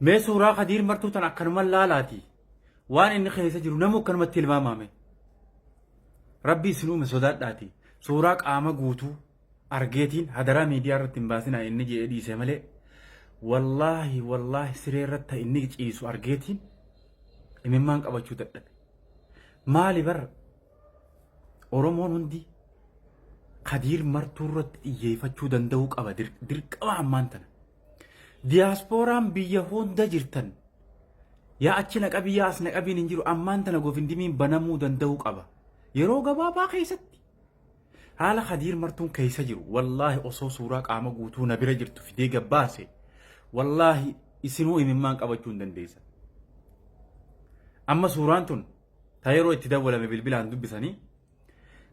mee suuraa Khadiir Martuu tan akkanuma laalaati waan inni keessa jiru namu akkanumatti ilmaamame rabbi isinuume sodaadhaati suuraa qaama guutuu argeetiin hadaraa miidiyaa irratti hin baasinaa inni jedhee dhiise malee wallaahi siree irratti inni ciisu argeetiin imimmaan qabachuu dadhabe maali bar Oromoon hundi Khadiir Martuu irratti xiyyeeffachuu danda'uu qaba dirqama ammaan tana diyaaspooraan biyya hunda jirtan yaa achi naqabii yaa as naqabiin hin jiru ammaan tana gofindimiin banamuu danda'uu qaba yeroo gabaabaa keessatti haala Khadiir Martuun keessa jiru wallaahi osoo suuraa qaama guutuu na bira jirtu fidee gabbaase wallaahi isinuu imimmaan qabachuu hin dandeessa amma suuraan tun ta yeroo itti dawwalame bilbilaan dubbisanii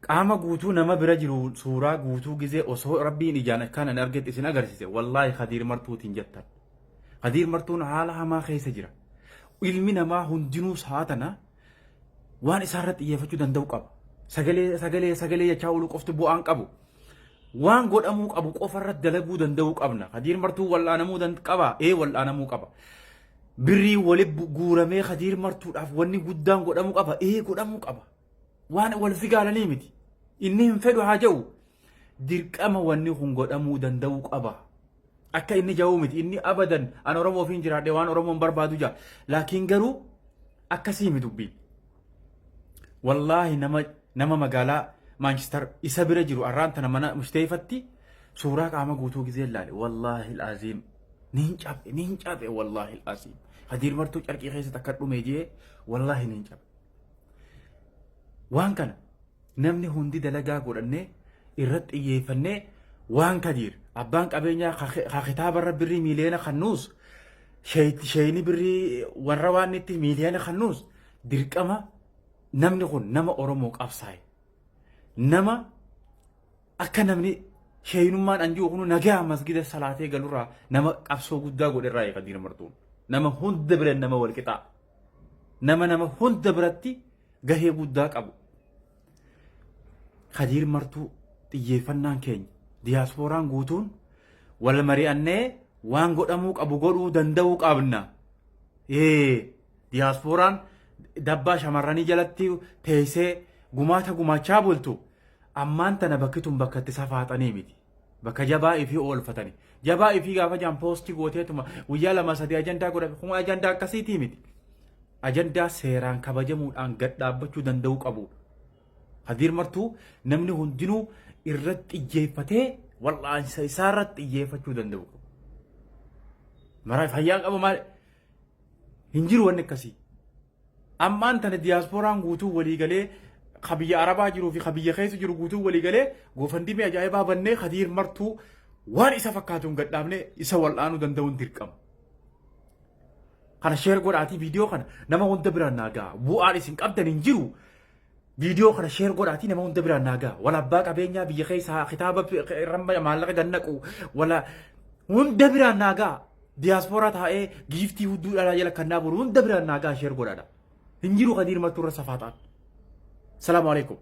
qaama guutuu nama bira jiru suuraa guutuu gizee osoo rabbiin ijaan akkaan argate isin agarsiise wallaahi Khadiir Martuutiin jettan Khadiir Martuun haala hamaa keessa jira ilmi namaa hundinuu saatana waan isaarratti xiyyeeffachuu danda'u qaba sagalee jechaa ulu qofti bu'aan qabu waan godhamuu qabu qofarratti dalaguu danda'uu qabna Khadiir Martuu wal'aanamuu qaba wal'aanamuu qaba birrii wali guuramee Khadiir Martuudhaaf wanni guddaan godhamuu qaba godhamuu qaba waan wal figaalanii miti inni hin fedhu haa jedhu dirqama wanni kun godhamuu danda'uu qaba akka inni jawuu miti inni abadan an Oromoo ofiin jiraadhe waan Oromoon barbaadu jaa laakiin garuu akkasii miti dubbiin wallaahi nama magaalaa Manchester isa bira jiru arraan tana mana Musteefatti suuraa qaama guutuu gizee ilaale wallaahi al'aziim niin cabe wallaahi al'aziim Khadiir Martuu carqii keessatti akka dhume jee wallaahi niin cabe waan kana namni hundi dalagaa godhannee irratti xiyyeeffannee waan Khadiir abbaan qabeenyaa kitaaba birrii miiliyoona kannuus sheeyni birrii warra waan itti miiliyoona kannuus dirqama namni kun nama Oromoo qabsaa'e nama akka namni sheeyinummaan anjuu kunu nagaa masgida salaatee galurraa nama qabsoo guddaa godherraa Khadiir Martuun nama hunda bira nama walqixaa nama hunda biratti gahee guddaa qabu Khadiir Martuu xiyyeeffannaan keenya diyaaspooraan guutuun wal mari'annee waan godhamuu qabu godhuu danda'uu qabna diyaaspooraan dabbaa shamarranii jalatti teessee gumaata gumaachaa bultu ammaan tana bakki tun bakka itti safaaxanii miti bakka jabaa ifii oolfatanii jabaa ifii gaafa jaan poostii gooteetuma guyyaa 2-3 ajandaa godhame kun ajandaa akkasiitii miti ajandaa seeraan kabajamuudhaan gad dhaabbachuu danda'uu qabu Khadiir Martuu namni hundinuu irratti xiyyeeffatee wal'aansa isaarratti xiyyeeffachuu danda'u qabu maraa fayyaa qaba maal hin jiru wanni akkasii ammaan tana diyaaspooraan guutuu walii galee kabiyya Arabaa jiruu fi kabiyya keessa jiru guutuu walii galee goofandimee ajaa'ibaa bannee Khadiir Martuu waan isa fakkaatuun gad dhaabnee isa wal'aanuu danda'uun dirqama. Kana sheer godhaatii viidiyoo kana nama hunda biraan naagaa bu'aan isin qabdan hin jiru viidiyoo kana sheer godhaatii nama hunda biraan naagaa wala abbaa qabeenyaa biyya keessa kitaaba ramba maallaqa gannaqu wala hunda biraan naagaa diyaaspoora taa'ee giiftii hudduu dhalaa jala kannaa buru hunda biraan naagaa sheer godhaadha. Hinjiru Khadiir Martuu irra safaataan. Salaamu alaikum.